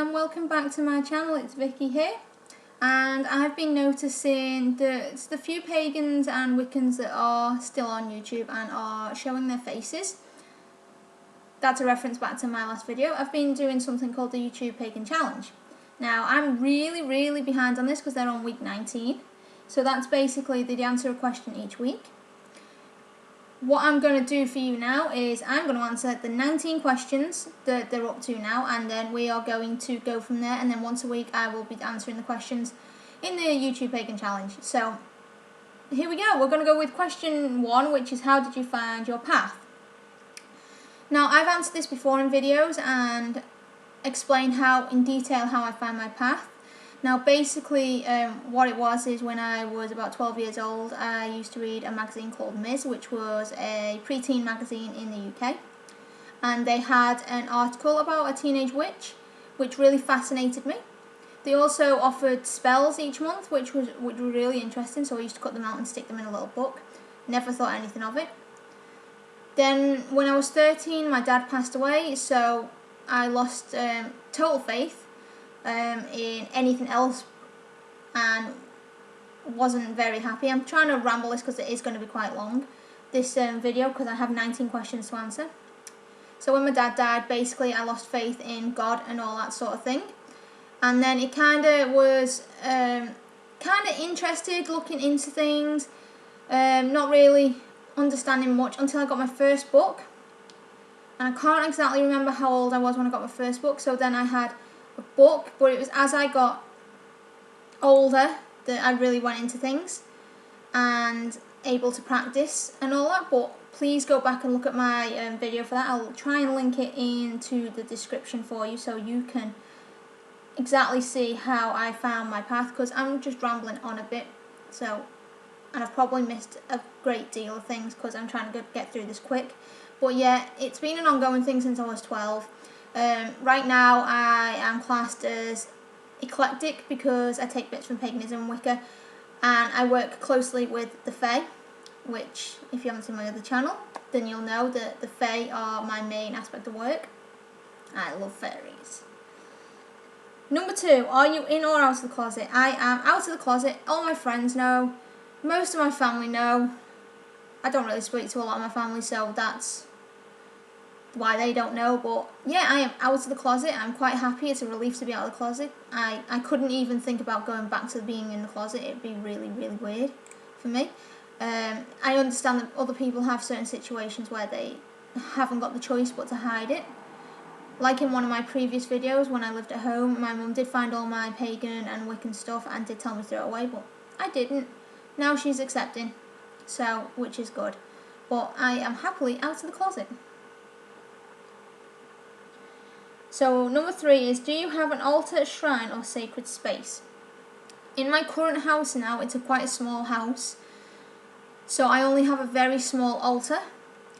and welcome back to my channel. It's Vicky here, and I've been noticing that it's the few pagans and Wiccans that are still on YouTube and are showing their faces. That's a reference back to my last video. I've been doing something called the YouTube Pagan Challenge. Now I'm really behind on this because they're on week 19, so that's basically they answer a question each week. What I'm going to do for you now is I'm going to answer the 19 questions that they're up to now, and then we are going to go from there, and then once a week I will be answering the questions in the YouTube Pagan Challenge. So here we go. We're going to go with question 1, which is how did you find your path? Now I've answered this before in videos and explained in detail how I found my path. Now basically what it was is when I was about 12 years old, I used to read a magazine called Ms, which was a preteen magazine in the UK, and they had an article about a teenage witch which really fascinated me. They also offered spells each month which were really interesting, so I used to cut them out and stick them in a little book. Never thought anything of it. Then when I was 13 my dad passed away, so I lost total faith in anything else and wasn't very happy. I'm trying to ramble this because it is going to be quite long, this video, because I have 19 questions to answer. So when my dad died, basically I lost faith in God and all that sort of thing, and then it kind of was kind of interested, looking into things, not really understanding much until I got my first book, and I can't exactly remember how old I was when I got my first book. So then I had a book, but it was as I got older that I really went into things and able to practice and all that. But please go back and look at my video for that. I'll try and link it into the description for you so you can exactly see how I found my path, because I'm just rambling on a bit, and I've probably missed a great deal of things because I'm trying to get through this quick. But yeah, it's been an ongoing thing since I was 12. Right now I am classed as eclectic because I take bits from paganism and Wicca, and I work closely with the Fae, which if you haven't seen my other channel then you'll know that the Fae are my main aspect of work. I love fairies. Number 2, are you in or out of the closet? I am out of the closet. All my friends know, most of my family know. I don't really speak to a lot of my family, so that's why they don't know. But yeah, I am out of the closet. I'm quite happy. It's a relief to be out of the closet. I couldn't even think about going back to being in the closet. It'd be really weird for me. I understand that other people have certain situations where they haven't got the choice but to hide it. Like in one of my previous videos when I lived at home, my mum did find all my pagan and Wiccan stuff and did tell me to throw it away, but I didn't. Now she's accepting, so which is good. But I am happily out of the closet. So number 3 is, do you have an altar, shrine or sacred space? In my current house now, it's quite a small house, so I only have a very small altar.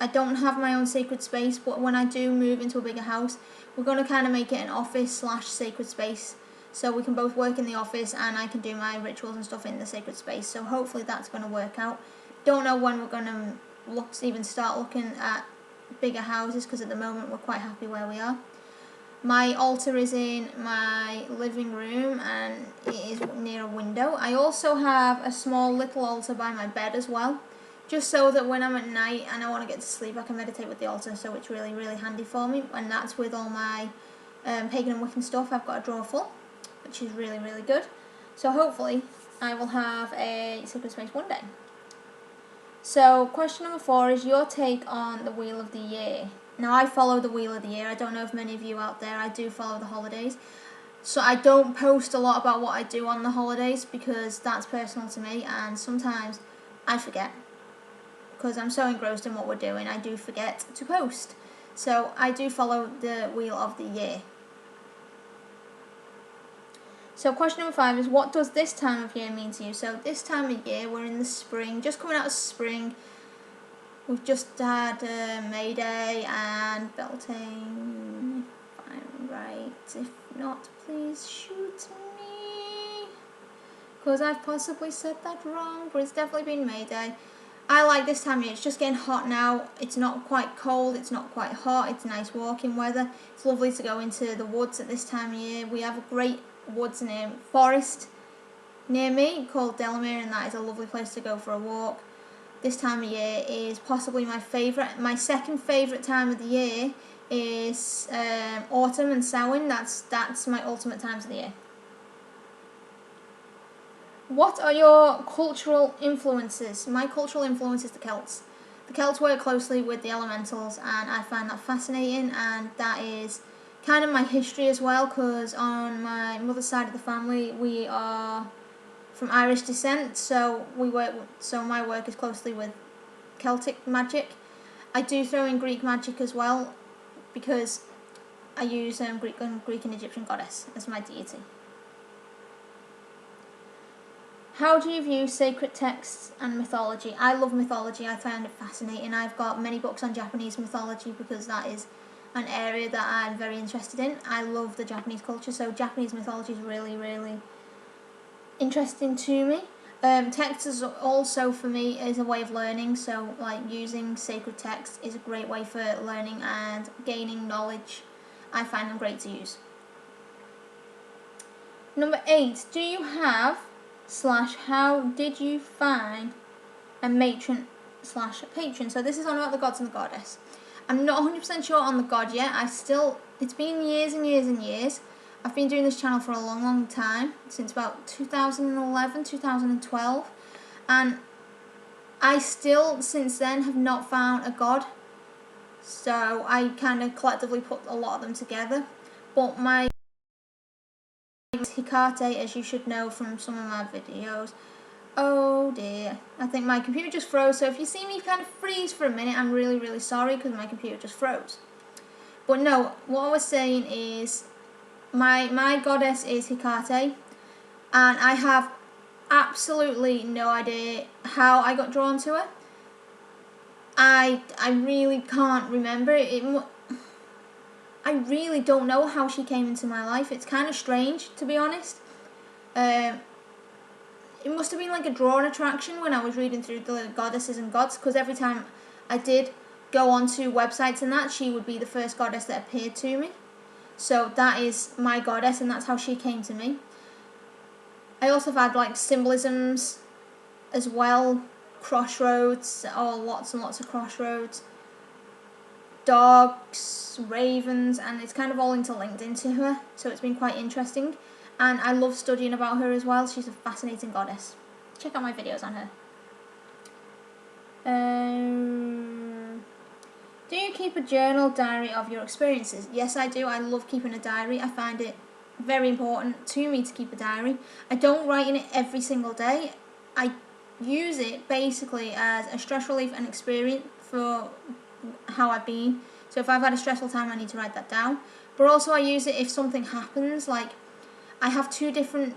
I don't have my own sacred space, but when I do move into a bigger house, we're going to kind of make it an office / sacred space, so we can both work in the office and I can do my rituals and stuff in the sacred space. So hopefully that's going to work out. Don't know when we're going to even start looking at bigger houses, because at the moment we're quite happy where we are. My altar is in my living room and it is near a window. I also have a small little altar by my bed as well, just so that when I'm at night and I want to get to sleep I can meditate with the altar, so it's really handy for me. And that's with all my pagan and Wiccan stuff. I've got a drawer full, which is really good. So hopefully I will have a sacred space one day. So question number 4 is your take on the Wheel of the Year. Now I follow the Wheel of the Year. I don't know if many of you out there, I do follow the holidays. So I don't post a lot about what I do on the holidays because that's personal to me, and sometimes I forget. Because I'm so engrossed in what we're doing, I do forget to post. So I do follow the Wheel of the Year. So question number 5 is, what does this time of year mean to you? So this time of year, we're in the spring, just coming out of spring. We've just had May Day and belting, if I'm right. If not, please shoot me, because I've possibly said that wrong, but it's definitely been May Day. I like this time of year. It's just getting hot now. It's not quite cold, it's not quite hot, it's nice walking weather. It's lovely to go into the woods at this time of year. We have a great woods near forest near me called Delamere, and that is a lovely place to go for a walk. This time of year is possibly my favourite. My second favourite time of the year is autumn and Samhain. That's my ultimate times of the year. What are your cultural influences? My cultural influence is the Celts. The Celts work closely with the elementals, and I find that fascinating, and that is kind of my history as well, because on my mother's side of the family we are from Irish descent, so my work is closely with Celtic magic. I do throw in Greek magic as well, because I use Greek and Egyptian goddess as my deity. How do you view sacred texts and mythology? I love mythology. I find it fascinating. I've got many books on Japanese mythology because that is an area that I'm very interested in. I love the Japanese culture, so Japanese mythology is really, really interesting to me. Text is also, for me, is a way of learning, so like using sacred texts is a great way for learning and gaining knowledge. I find them great to use. Number 8, do you have / how did you find a matron / patron? So this is on about the gods and the goddess. I'm not 100% sure on the god yet. It's been years and years and years. I've been doing this channel for a long, long time, since about 2011, 2012, and I still, since then, have not found a god. So I kind of collectively put a lot of them together. But my Hecate, as you should know from some of my videos. Oh dear, I think my computer just froze, so if you see me kind of freeze for a minute, I'm really, really sorry, because my computer just froze. But no, what I was saying is, my goddess is Hecate, and I have absolutely no idea how I got drawn to her. I really can't remember it. I really don't know how she came into my life. It's kind of strange, to be honest. It must have been like a drawing attraction when I was reading through the goddesses and gods, because every time I did go onto websites and that, she would be the first goddess that appeared to me. So that is my goddess, and that's how she came to me. I also have had like symbolisms as well, crossroads, lots and lots of crossroads, dogs, ravens, and it's kind of all interlinked into her, so it's been quite interesting, and I love studying about her as well. She's a fascinating goddess. Check out my videos on her. Do you keep a journal diary of your experiences? Yes, I do. I love keeping a diary. I find it very important to me to keep a diary. I don't write in it every single day. I use it basically as a stress relief and experience for how I've been. So if I've had a stressful time, I need to write that down. But also I use it if something happens. Like, I have 2 different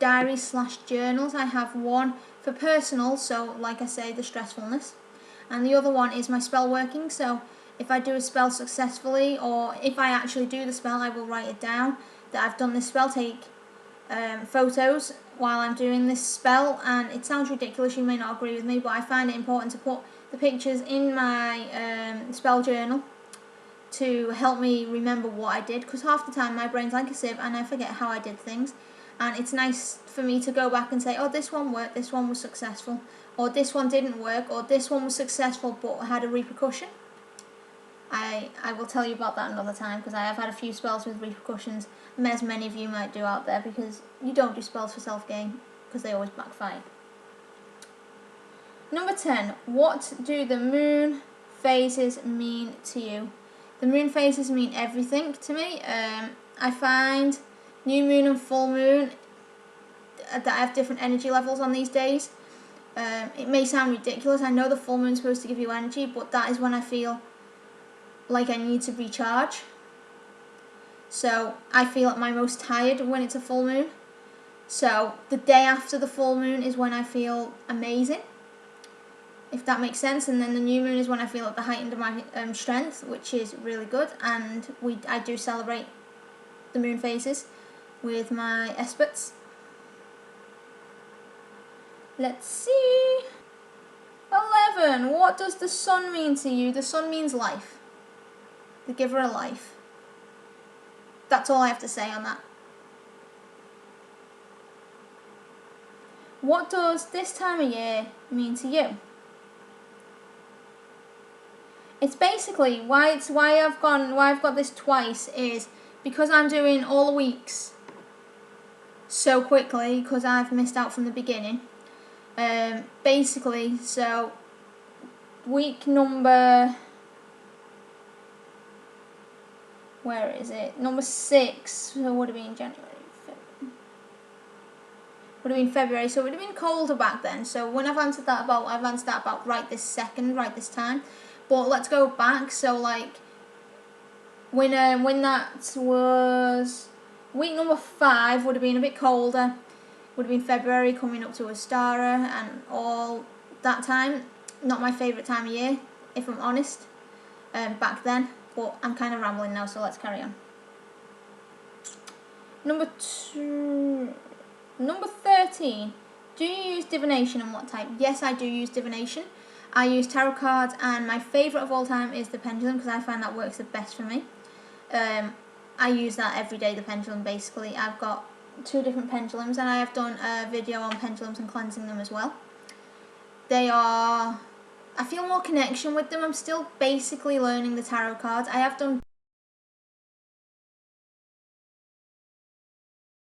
diaries / journals. I have one for personal, so like I say, the stressfulness, and the other one is my spell working. So if I do a spell successfully, or if I actually do the spell, I will write it down that I've done this spell, take photos while I'm doing this spell. And it sounds ridiculous, you may not agree with me, but I find it important to put the pictures in my spell journal to help me remember what I did, because half the time my brain's like a sieve and I forget how I did things, and it's nice for me to go back and say, oh, this one worked, this one was successful, or this one didn't work, or this one was successful but had a repercussion. I will tell you about that another time, because I have had a few spells with repercussions, as many of you might do out there, because you don't do spells for self-gain, because they always backfire. Number 10, what do the moon phases mean to you? The moon phases mean everything to me. I find new moon and full moon that I have different energy levels on these days. It may sound ridiculous. I know the full moon is supposed to give you energy, but that is when I feel like I need to recharge. So I feel at my most tired when it's a full moon. So the day after the full moon is when I feel amazing, if that makes sense. And then the new moon is when I feel at the height of my strength, which is really good. And I do celebrate the moon phases with my experts. Let's see. 11. 11, what does the sun mean to you? The sun means life. The giver of life. That's all I have to say on that. What does this time of year mean to you? It's basically why I've got this twice is because I'm doing all the weeks so quickly because I've missed out from the beginning. Basically, so week number, where is it? Number 6, so it would have been January. Would have been February, so it would have been colder back then. So when I've answered that about right this second, right this time. But let's go back. So like when that was week number 5, would have been a bit colder. Would have been February, coming up to Ostara and all that time. Not my favourite time of year, if I'm honest. Back then, but I'm kind of rambling now, so let's carry on. Number 13. Do you use divination and what type? Yes, I do use divination. I use tarot cards, and my favourite of all time is the pendulum because I find that works the best for me. I use that every day, the pendulum basically. I've got 2 different pendulums, and I have done a video on pendulums and cleansing them as well. I feel more connection with them. I'm still basically learning the tarot cards. I have done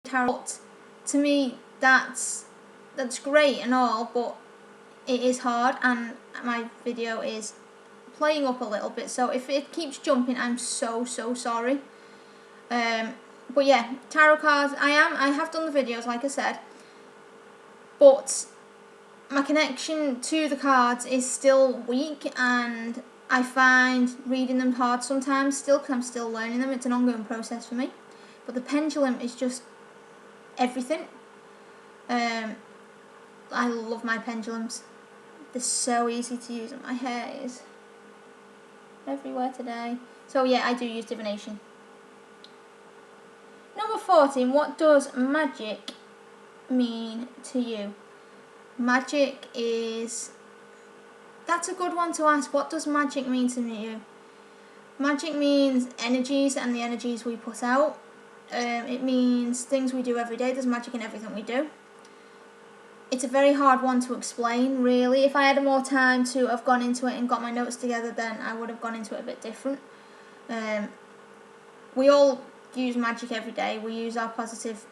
tarot. But to me, that's great and all, but it is hard, and my video is playing up a little bit. So if it keeps jumping, I'm so sorry. But yeah, tarot cards. I have done the videos, like I said, but my connection to the cards is still weak, and I find reading them hard sometimes still because I'm still learning them. It's an ongoing process for me. But the pendulum is just everything. I love my pendulums. They're so easy to use, and my hair is everywhere today. So yeah, I do use divination. Number 14, what does magic mean to you? Magic is... That's a good one to ask. What does magic mean to you? Magic means energies and the energies we put out. It means things we do every day. There's magic in everything we do. It's a very hard one to explain, really. If I had more time to have gone into it and got my notes together, then I would have gone into it a bit different. We all use magic every day. We use our positive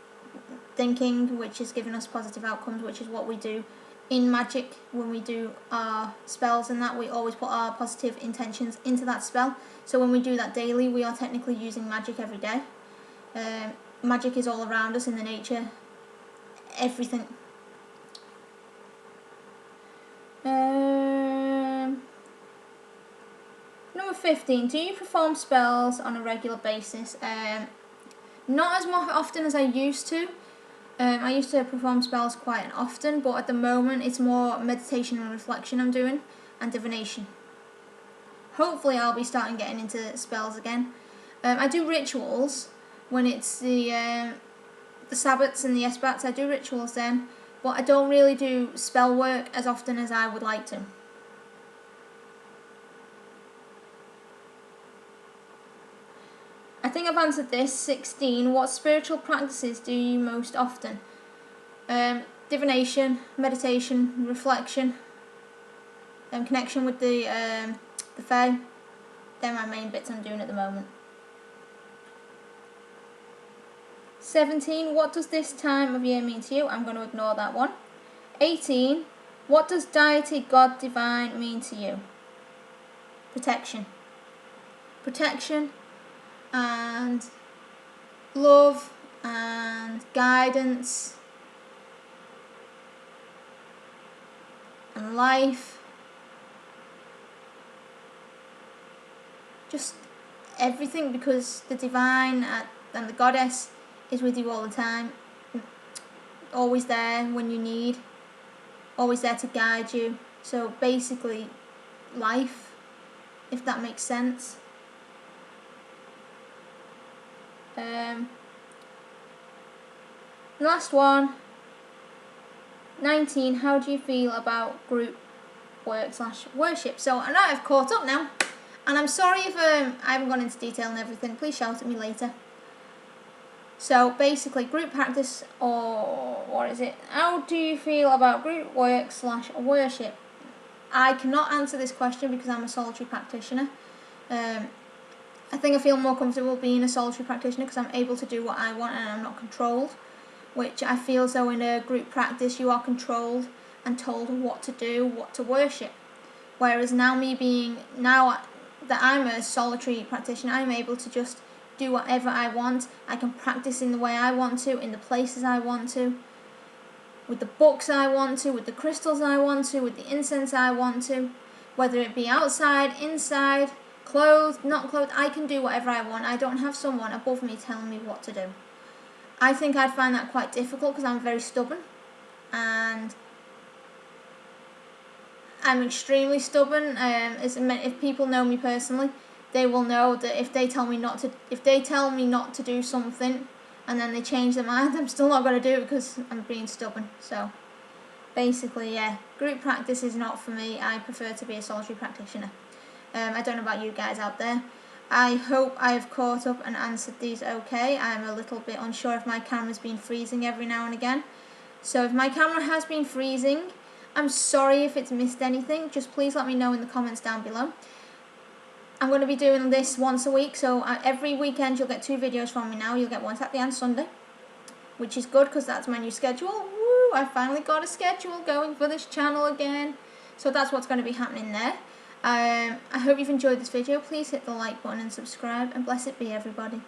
thinking, which is giving us positive outcomes, which is what we do in magic. When we do our spells and that, we always put our positive intentions into that spell. So when we do that daily, we are technically using magic every day. Magic is all around us in the nature, everything. Number 15, do you perform spells on a regular basis? Not as often as I used to. I used to perform spells quite often, but at the moment it's more meditation and reflection I'm doing, and divination. Hopefully I'll be starting getting into spells again. I do rituals when it's the Sabbats and the Esbats. I do rituals then, but I don't really do spell work as often as I would like to. I think I've answered this. 16. What spiritual practices do you most often? Divination, meditation, reflection, connection with the Fae. They're my main bits I'm doing at the moment. 17. What does this time of year mean to you? I'm going to ignore that one. 18. What does deity, God, divine mean to you? Protection. Protection and love and guidance and life. Just everything, because the divine and the goddess is with you all the time. Always there when you need. Always there to guide you. So basically life, if that makes sense. Last one. 19. How do you feel about group work/worship. So I know I've caught up now, and I'm sorry if I haven't gone into detail and everything. Please shout at me later. So basically, group practice, or what is it? How do you feel about group work/worship? I cannot answer this question because I'm a solitary practitioner. I think I feel more comfortable being a solitary practitioner because I'm able to do what I want and I'm not controlled, which I feel as though in a group practice you are controlled and told what to do, what to worship. Whereas now that I'm a solitary practitioner, I'm able to just do whatever I want. I can practice in the way I want to, in the places I want to, with the books I want to, with the crystals I want to, with the incense I want to, whether it be outside, inside, clothed, not clothed. I can do whatever I want. I don't have someone above me telling me what to do. I think I'd find that quite difficult because I'm very stubborn, and I'm extremely stubborn. If people know me personally, they will know that if they tell me not to do something, and then they change their mind, I'm still not going to do it because I'm being stubborn. So basically, yeah, group practice is not for me. I prefer to be a solitary practitioner. I don't know about you guys out there. I hope I've caught up and answered these okay. I'm a little bit unsure if my camera's been freezing every now and again. So if my camera has been freezing, I'm sorry if it's missed anything. Just please let me know in the comments down below. I'm going to be doing this once a week, so every weekend you'll get 2 videos from me now. You'll get one Saturday and Sunday, which is good because that's my new schedule. Woo! I finally got a schedule going for this channel again. So that's what's going to be happening there. I hope you've enjoyed this video. Please hit the like button and subscribe, and blessed be everybody.